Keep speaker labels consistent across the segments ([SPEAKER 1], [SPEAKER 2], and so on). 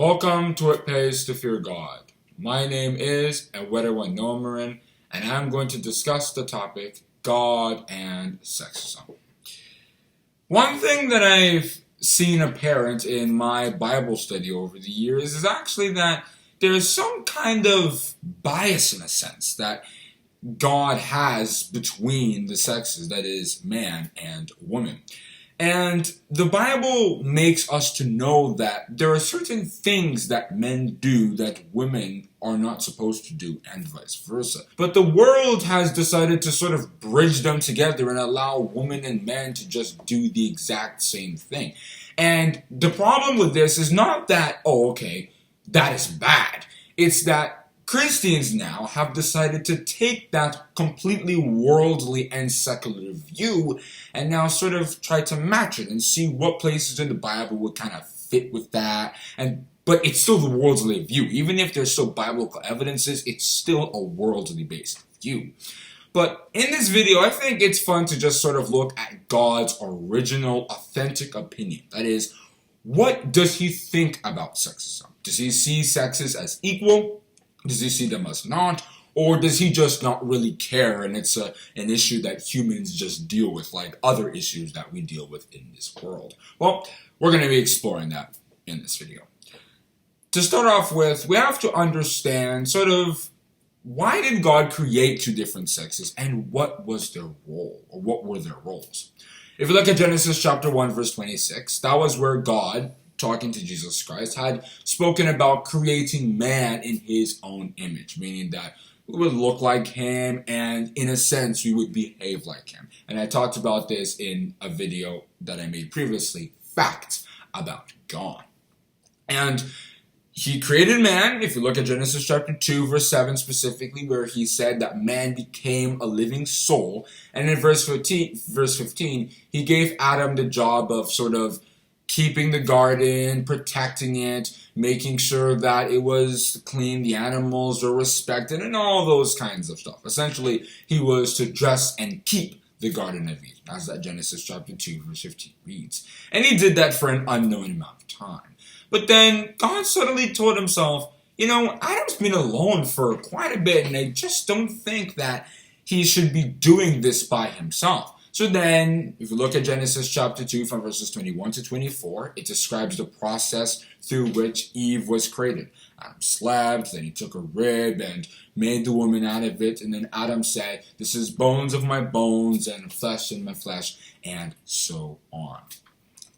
[SPEAKER 1] Welcome to It Pays to Fear God. My name is Ewaenruwa Nomaren, and I'm going to discuss the topic God and Sexism. One thing that I've seen apparent in my Bible study over the years is actually that there's some kind of bias in a sense that God has between the sexes, that is, man and woman. And the Bible makes us to know that there are certain things that men do that women are not supposed to do, and vice versa. But the world has decided to sort of bridge them together and allow women and men to just do the exact same thing. And the problem with this is not that, that is bad. It's that Christians now have decided to take that completely worldly and secular view and now sort of try to match it and see what places in the Bible would kind of fit with that. But it's still the worldly view. Even if there's still biblical evidences, it's still a worldly based view. But in this video, I think it's fun to just sort of look at God's original, authentic opinion. That is, what does he think about sexism? Does he see sexes as equal? Does he see them as not? Or does he just not really care and it's an issue that humans just deal with like other issues that we deal with in this world? Well, we're going to be exploring that in this video. To start off with, we have to understand sort of why did God create two different sexes and what was their role or what were their roles? If you look at Genesis chapter 1 verse 26, that was where God, talking to Jesus Christ, had spoken about creating man in his own image, meaning that we would look like him and in a sense we would behave like him. And I talked about this in a video that I made previously, Facts About God. And he created man, if you look at Genesis chapter 2 verse 7 specifically, where he said that man became a living soul. And in verse 15, he gave Adam the job of sort of keeping the garden, protecting it, making sure that it was clean, the animals were respected, and all those kinds of stuff. Essentially, he was to dress and keep the Garden of Eden, as that Genesis chapter 2 verse 15 reads. And he did that for an unknown amount of time. But then God suddenly told himself, Adam's been alone for quite a bit, and I just don't think that he should be doing this by himself. So then, if you look at Genesis chapter 2 from verses 21 to 24, it describes the process through which Eve was created. Adam slept, then he took a rib and made the woman out of it, and then Adam said, "This is bones of my bones and flesh of my flesh," and so on.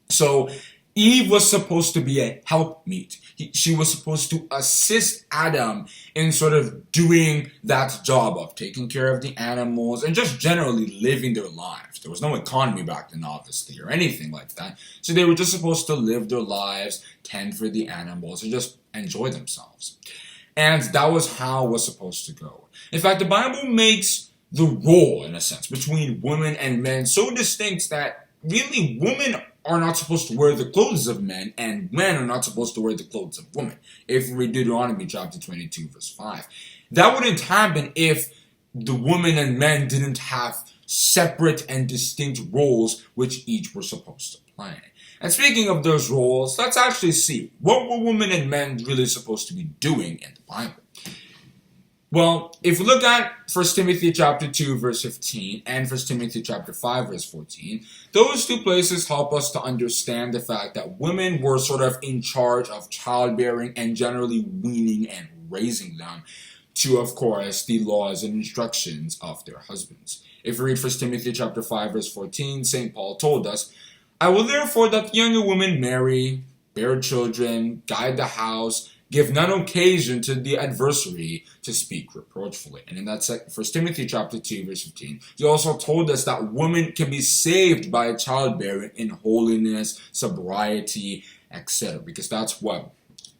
[SPEAKER 1] So Eve was supposed to be a helpmeet. She was supposed to assist Adam in sort of doing that job of taking care of the animals and just generally living their lives. There was no economy back then, obviously, or anything like that. So they were just supposed to live their lives, tend for the animals, and just enjoy themselves. And that was how it was supposed to go. In fact, the Bible makes the role, in a sense, between women and men so distinct that really women are not supposed to wear the clothes of men, and men are not supposed to wear the clothes of women. If we read Deuteronomy chapter 22, verse 5. That wouldn't happen if the women and men didn't have separate and distinct roles which each were supposed to play. And speaking of those roles, let's actually see, what were women and men really supposed to be doing in the Bible? Well, if we look at 1 Timothy chapter 2 verse 15 and 1 Timothy chapter 5 verse 14, those two places help us to understand the fact that women were sort of in charge of childbearing and generally weaning and raising them to, of course, the laws and instructions of their husbands. If we read 1 Timothy chapter 5 verse 14, St. Paul told us, "I will therefore that younger women marry, bear children, guide the house, give none occasion to the adversary to speak reproachfully." And in that 1 Timothy chapter 2 verse 15, he also told us that women can be saved by childbearing in holiness, sobriety, etc. Because that's what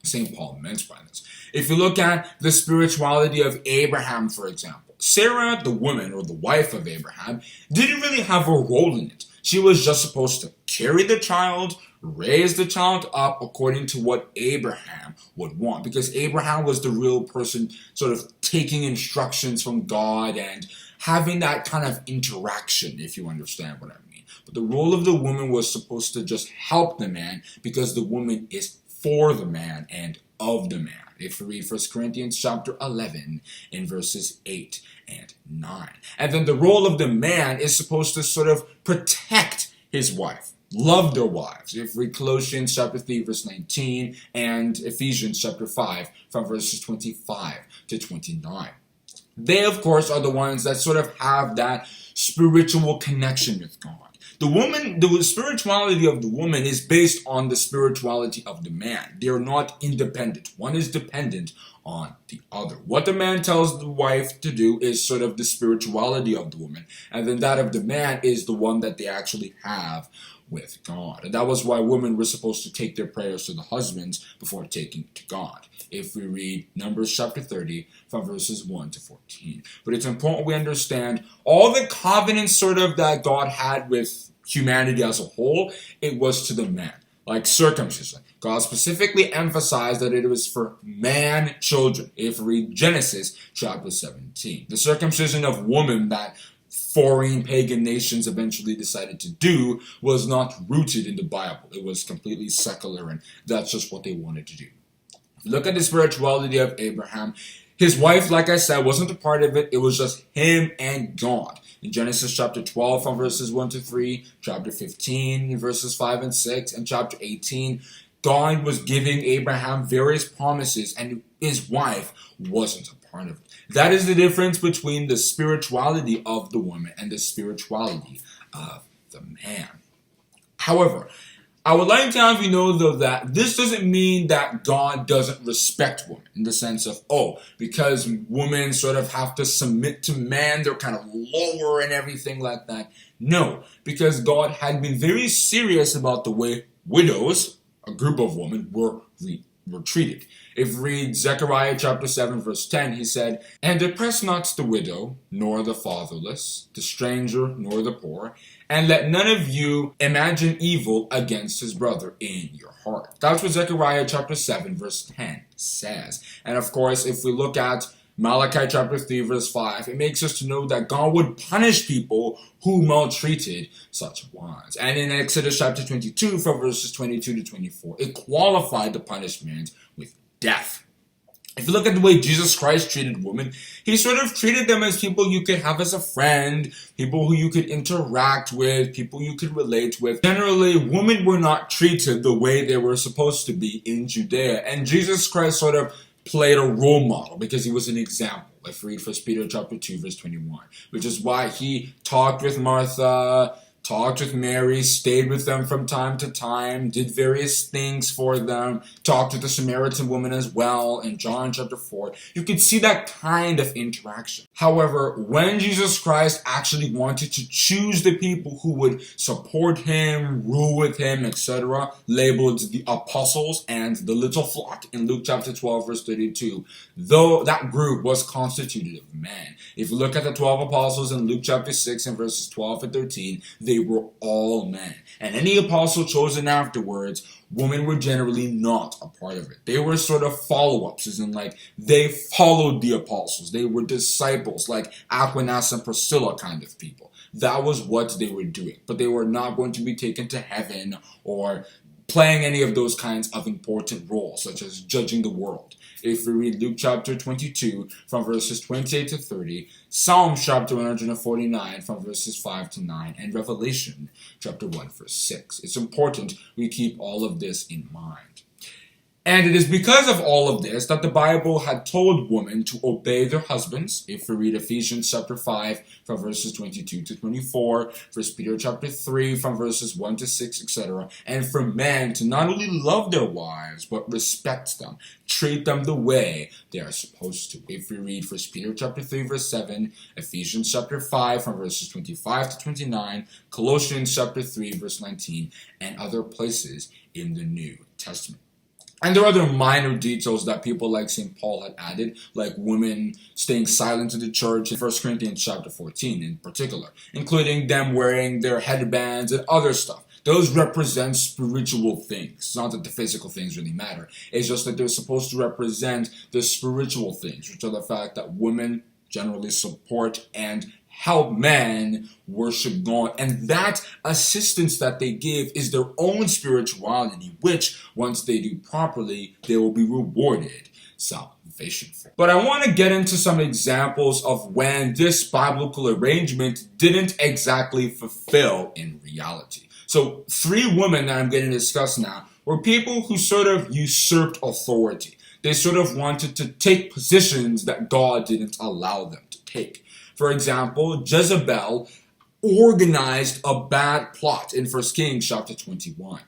[SPEAKER 1] St. Paul meant by this. If you look at the spirituality of Abraham, for example, Sarah, the woman or the wife of Abraham, didn't really have a role in it. She was just supposed to carry the child, raise the child up according to what Abraham would want, because Abraham was the real person sort of taking instructions from God and having that kind of interaction, if you understand what I mean. But the role of the woman was supposed to just help the man, because the woman is for the man and of the man. If we read 1 Corinthians chapter 11 in verses 8 and 9. And then the role of the man is supposed to sort of protect his wife, love their wives. If we read Colossians chapter 3 verse 19 and Ephesians chapter 5 from verses 25 to 29. They, of course, are the ones that sort of have that spiritual connection with God. The spirituality of the woman is based on the spirituality of the man. They are not independent. One is dependent on the other. What the man tells the wife to do is sort of the spirituality of the woman, and then that of the man is the one that they actually have with God. And that was why women were supposed to take their prayers to the husbands before taking to God. If we read Numbers chapter 30 from verses 1 to 14. But it's important we understand all the covenants sort of that God had with humanity as a whole, it was to the man. Like circumcision. God specifically emphasized that it was for man children. If we read Genesis chapter 17. The circumcision of woman that foreign pagan nations eventually decided to do was not rooted in the Bible. It was completely secular, and that's just what they wanted to do. Look at the spirituality of Abraham. His wife, like I said, wasn't a part of it. It was just him and God. In Genesis chapter 12 from verses 1 to 3, chapter 15 verses 5 and 6, and chapter 18, God was giving Abraham various promises, and his wife wasn't a part of it. That is the difference between the spirituality of the woman and the spirituality of the man. However, I would like to have you know, though, that this doesn't mean that God doesn't respect women in the sense of, because women sort of have to submit to man, they're kind of lower and everything like that. No, because God had been very serious about the way widows, a group of women, were treated. If we read Zechariah chapter 7 verse 10, he said, "And oppress not the widow, nor the fatherless, the stranger, nor the poor, and let none of you imagine evil against his brother in your heart." That's what Zechariah chapter 7 verse 10 says. And of course, if we look at Malachi chapter 3 verse 5, it makes us to know that God would punish people who maltreated such ones. And in Exodus chapter 22 from verses 22 to 24, it qualified the punishment with death. If you look at the way Jesus Christ treated women, he sort of treated them as people you could have as a friend, people who you could interact with, people you could relate with. Generally, women were not treated the way they were supposed to be in Judea. And Jesus Christ sort of played a role model because he was an example. If we read 1 Peter chapter 2 verse 21, which is why he talked with Martha, talked with Mary, stayed with them from time to time, did various things for them, talked with the Samaritan woman as well in John chapter 4. You could see that kind of interaction. However, when Jesus Christ actually wanted to choose the people who would support him, rule with him, etc., labeled the apostles and the little flock in Luke chapter 12 verse 32, though that group was constituted of men. If you look at the 12 apostles in Luke chapter 6 and verses 12 and 13, they were all men. And any apostle chosen afterwards, women were generally not a part of it. They were sort of follow-ups, as in like they followed the apostles. They were disciples, like Aquinas and Priscilla kind of people. That was what they were doing. But they were not going to be taken to heaven or playing any of those kinds of important roles, such as judging the world. If we read Luke chapter 22 from verses 28 to 30, Psalm chapter 149 from verses 5 to 9, and Revelation chapter 1 verse 6. It's important we keep all of this in mind. And it is because of all of this that the Bible had told women to obey their husbands. If we read Ephesians chapter 5 from verses 22 to 24, 1 Peter chapter 3 from verses 1 to 6, etc. And for men to not only love their wives, but respect them, treat them the way they are supposed to. If we read 1 Peter chapter 3 verse 7, Ephesians chapter 5 from verses 25 to 29, Colossians chapter 3 verse 19, and other places in the New Testament. And there are other minor details that people like St. Paul had added, like women staying silent in the church in 1 Corinthians chapter 14 in particular, including them wearing their headbands and other stuff. Those represent spiritual things. It's not that the physical things really matter. It's just that they're supposed to represent the spiritual things, which are the fact that women generally support and help men worship God. And that assistance that they give is their own spirituality, which once they do properly, they will be rewarded salvation for. But I want to get into some examples of when this biblical arrangement didn't exactly fulfill in reality. So 3 women that I'm going to discuss now were people who sort of usurped authority. They sort of wanted to take positions that God didn't allow them to take. For example, Jezebel organized a bad plot in 1 Kings chapter 21.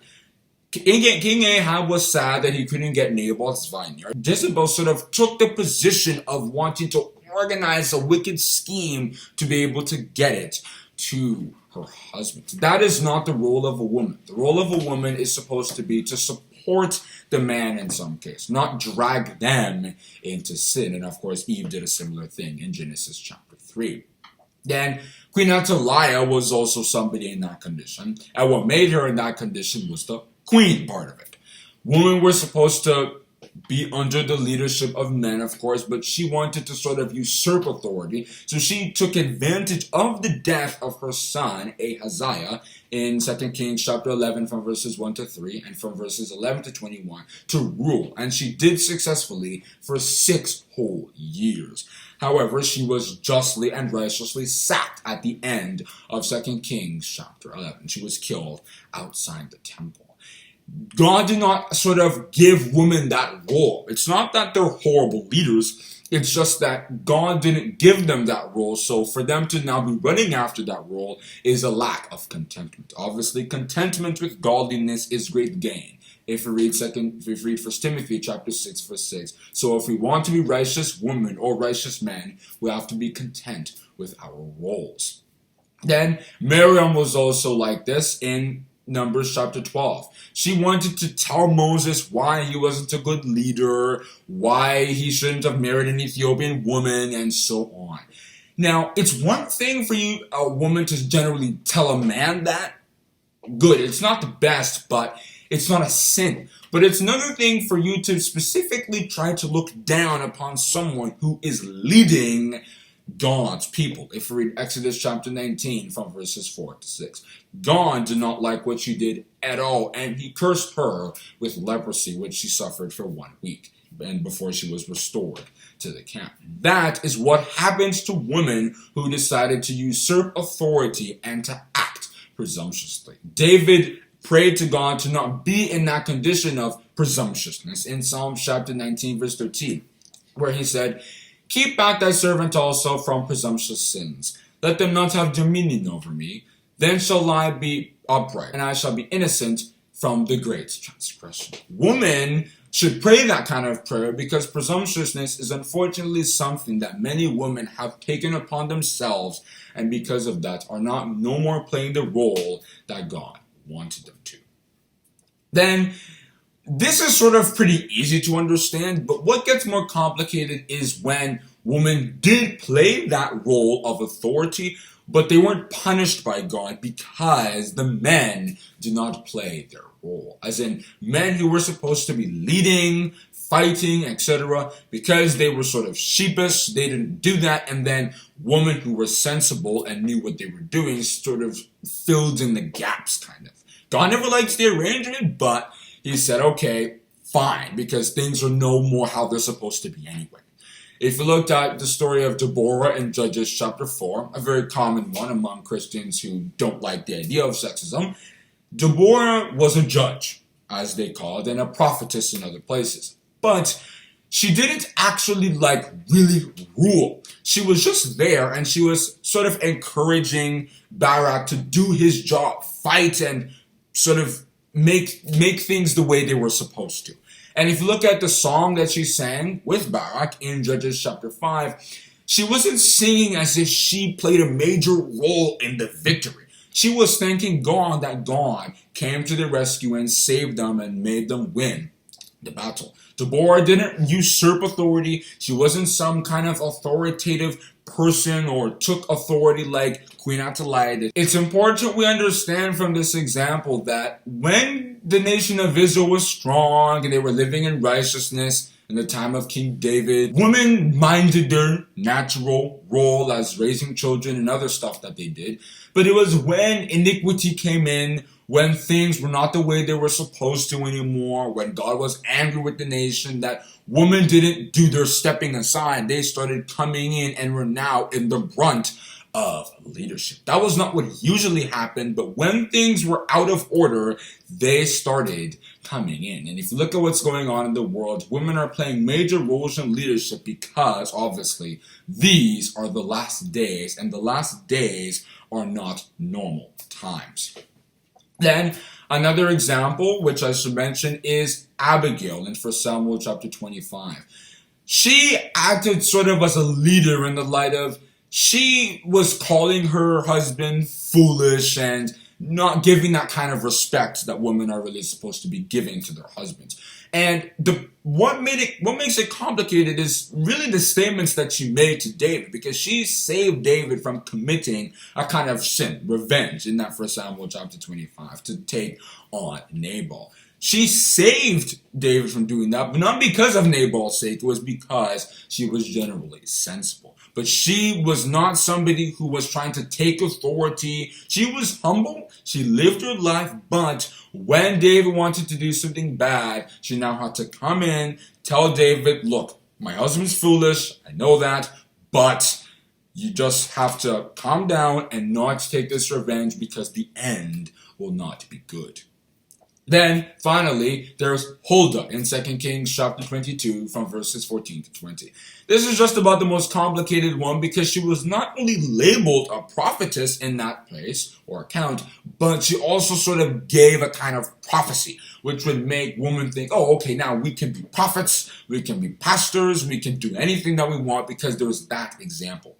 [SPEAKER 1] King Ahab was sad that he couldn't get Naboth's vineyard. Jezebel sort of took the position of wanting to organize a wicked scheme to be able to get it to her husband. That is not the role of a woman. The role of a woman is supposed to be to support the man in some case, not drag them into sin. And of course, Eve did a similar thing in Genesis chapter 3. Then Queen Athaliah was also somebody in that condition. And what made her in that condition was the queen part of it. Women were supposed to be under the leadership of men, of course, but she wanted to sort of usurp authority. So she took advantage of the death of her son, Ahaziah, in 2 Kings chapter 11 from verses 1 to 3 and from verses 11 to 21 to rule. And she did successfully for 6 whole years. However, she was justly and righteously sacked at the end of 2 Kings chapter 11. She was killed outside the temple. God did not sort of give women that role. It's not that they're horrible leaders. It's just that God didn't give them that role. So for them to now be running after that role is a lack of contentment. Obviously, contentment with godliness is great gain. If we read 1 Timothy chapter 6 verse 6. So if we want to be righteous women or righteous men, we have to be content with our roles. Then Miriam was also like this in Numbers chapter 12. She wanted to tell Moses why he wasn't a good leader, why he shouldn't have married an Ethiopian woman, and so on. Now, it's one thing for you, a woman, to generally tell a man that. Good, it's not the best, but it's not a sin. But it's another thing for you to specifically try to look down upon someone who is leading God's people. If we read Exodus chapter 19 from verses 4 to 6. God did not like what she did at all, and he cursed her with leprosy, which she suffered for 1 week, and before she was restored to the camp. That is what happens to women who decided to usurp authority and to act presumptuously. David prayed to God to not be in that condition of presumptuousness in Psalm chapter 19 verse 13, where he said, "Keep back thy servant also from presumptuous sins. Let them not have dominion over me. Then shall I be upright, and I shall be innocent from the great transgression." Women should pray that kind of prayer because presumptuousness is unfortunately something that many women have taken upon themselves, and because of that are no more playing the role that God wanted them to. Then this is sort of pretty easy to understand, but what gets more complicated is when women did play that role of authority, but they weren't punished by God because the men did not play their role. As in, men who were supposed to be leading, fighting, etc., because they were sort of sheepish, they didn't do that, and then women who were sensible and knew what they were doing sort of filled in the gaps, kind of. God never likes the arrangement, but he said, okay, fine, because things are no more how they're supposed to be anyway. If you looked at the story of Deborah in Judges chapter 4, a very common one among Christians who don't like the idea of sexism, Deborah was a judge, as they call it, and a prophetess in other places. But she didn't actually really rule. She was just there, and she was sort of encouraging Barak to do his job, fight, and sort of make things the way they were supposed to. And if you look at the song that she sang with Barak in Judges chapter 5, she wasn't singing as if she played a major role in the victory. She was thanking God that God came to the rescue and saved them and made them win the battle. Deborah didn't usurp authority. She wasn't some kind of authoritative person or took authority like Queen Athaliah did. It's important we understand from this example that when the nation of Israel was strong and they were living in righteousness, In the time of King David, women minded their natural role as raising children and other stuff that they did. But it was when iniquity came in, when things were not the way they were supposed to anymore, when God was angry with the nation, that women didn't do their stepping aside. They started coming in and were now in the brunt of leadership. That was not what usually happened, but when things were out of order, they started coming in. And if you look at what's going on in the world, women are playing major roles in leadership because, obviously, these are the last days, and the last days are not normal times. Then, another example, which I should mention, is Abigail in 1 Samuel chapter 25. She acted sort of as a leader in the light of she was calling her husband foolish and not giving that kind of respect that women are really supposed to be giving to their husbands. And what makes it complicated is really the statements that she made to David, because she saved David from committing a kind of sin, revenge, in that 1 Samuel chapter 25, to take on Nabal. She saved David from doing that, but not because of Nabal's sake. It was because she was generally sensible. But she was not somebody who was trying to take authority. She was humble. She lived her life, but when David wanted to do something bad, she now had to come in, tell David, look, my husband's foolish, I know that, but you just have to calm down and not take this revenge because the end will not be good. Then, finally, there's Huldah in 2 Kings chapter 22 from verses 14 to 20. This is just about the most complicated one because she was not only labeled a prophetess in that place or account, but she also sort of gave a kind of prophecy, which would make women think, oh, okay, now we can be prophets, we can be pastors, we can do anything that we want because there was that example.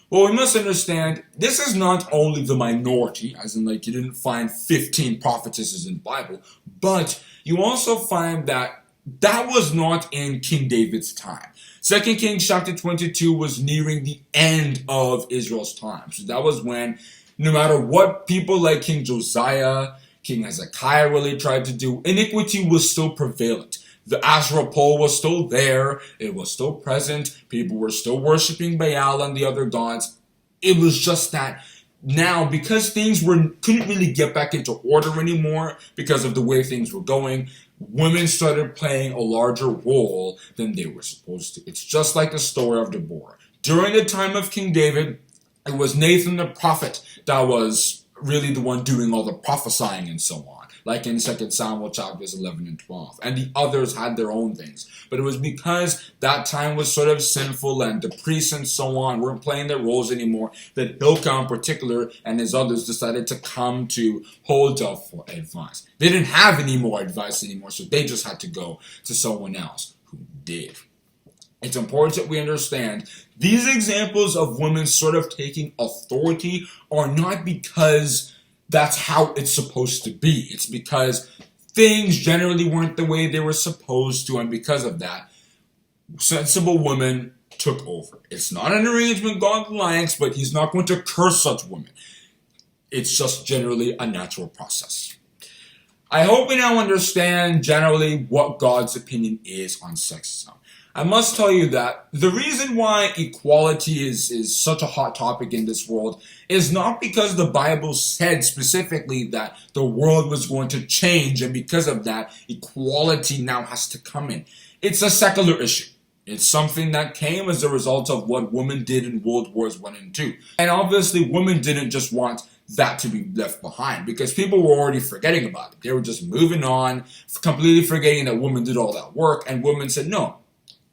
[SPEAKER 1] Well, we must understand, this is not only the minority, as in like you didn't find 15 prophetesses in the Bible, but you also find that that was not in King David's time. 2 Kings chapter 22 was nearing the end of Israel's time. So that was when, no matter what people like King Josiah, King Hezekiah really tried to do, iniquity was still prevalent. The Asherah pole was still there. It was still present. People were still worshiping Baal and the other gods. It was just that now, because things couldn't really get back into order anymore because of the way things were going, women started playing a larger role than they were supposed to. It's just like the story of Deborah. During the time of King David, it was Nathan the prophet that was really the one doing all the prophesying and so on, like in 2 Samuel chapters 11 and 12. And the others had their own things. But it was because that time was sort of sinful and the priests and so on weren't playing their roles anymore that Hilkiah in particular and his others decided to come to Huldah for advice. They didn't have any more advice anymore, so they just had to go to someone else who did. It's important that we understand these examples of women sort of taking authority are not because that's how it's supposed to be. It's because things generally weren't the way they were supposed to, and because of that, sensible women took over. It's not an arrangement God likes, but he's not going to curse such women. It's just generally a natural process. I hope we now understand generally what God's opinion is on sexism. I must tell you that the reason why equality is such a hot topic in this world is not because the Bible said specifically that the world was going to change and because of that, equality now has to come in. It's a secular issue. It's something that came as a result of what women did in World Wars I and II. And obviously, women didn't just want that to be left behind because people were already forgetting about it. They were just moving on, completely forgetting that women did all that work, and women said, no,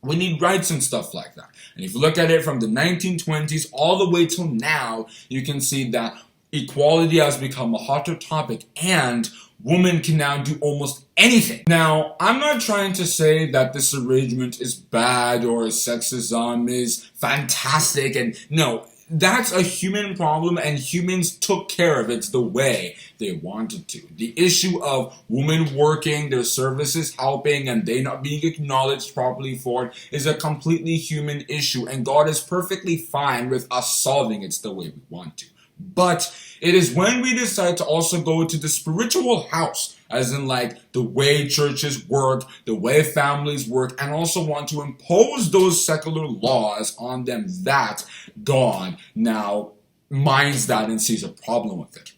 [SPEAKER 1] we need rights and stuff like that. And if you look at it from the 1920s all the way till now, you can see that equality has become a hotter topic and women can now do almost anything. Now, I'm not trying to say that this arrangement is bad or sexism is fantastic, and no, that's a human problem and humans took care of it the way they wanted to. The issue of women working, their services helping, and they not being acknowledged properly for it is a completely human issue, and God is perfectly fine with us solving it the way we want to. But it is when we decide to also go to the spiritual house, as in like the way churches work, the way families work, and also want to impose those secular laws on them that God now minds that and sees a problem with it.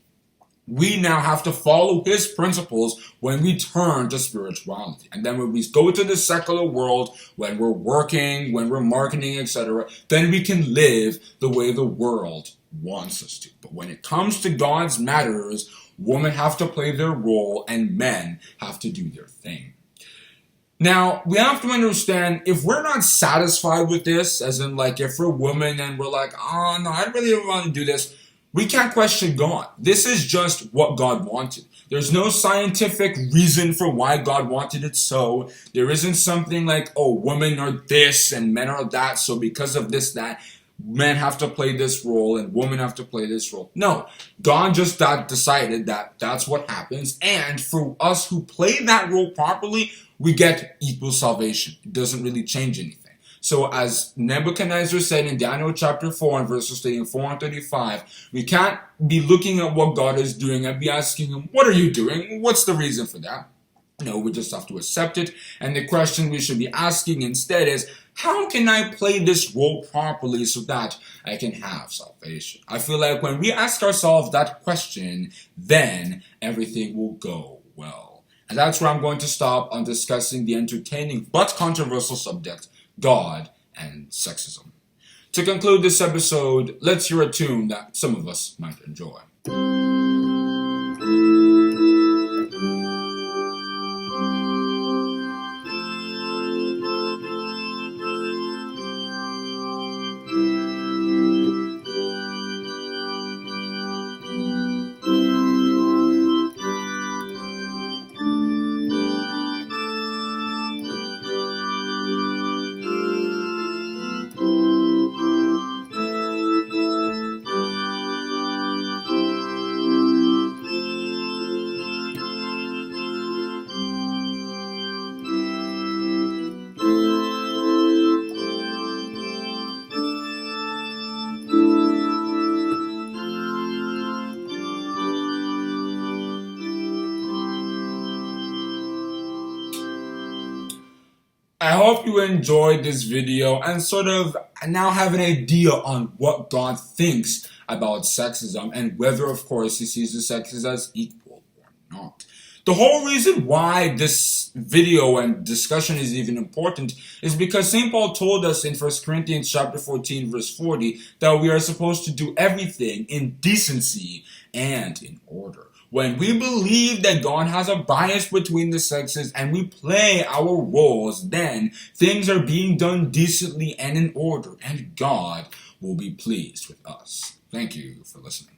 [SPEAKER 1] We now have to follow his principles when we turn to spirituality. And then when we go to the secular world, when we're working, when we're marketing, etc., then we can live the way the world wants us to. But when it comes to God's matters, women have to play their role and men have to do their thing. Now, we have to understand, if we're not satisfied with this, as in like if we're women and we're like, oh no, I really don't want to do this, we can't question God. This is just what God wanted. There's no scientific reason for why God wanted it so. There isn't something like, oh, women are this and men are that, so because of this, that, men have to play this role and women have to play this role. No, God just decided that that's what happens, and for us who play that role properly, we get equal salvation. It doesn't really change anything. So as Nebuchadnezzar said in Daniel chapter 4 and verses 34 and 35, we can't be looking at what God is doing and be asking him, what are you doing? What's the reason for that? No, we just have to accept it. And the question we should be asking instead is, how can I play this role properly so that I can have salvation? I feel like when we ask ourselves that question, then everything will go well. And that's where I'm going to stop on discussing the entertaining but controversial subject, God and sexism. To conclude this episode, let's hear a tune that some of us might enjoy. I hope you enjoyed this video and sort of now have an idea on what God thinks about sexism and whether, of course, he sees the sexes as equal or not. The whole reason why this video and discussion is even important is because St. Paul told us in 1 Corinthians chapter 14 verse 40 that we are supposed to do everything in decency and in order. When we believe that God has a bias between the sexes and we play our roles, then things are being done decently and in order, and God will be pleased with us. Thank you for listening.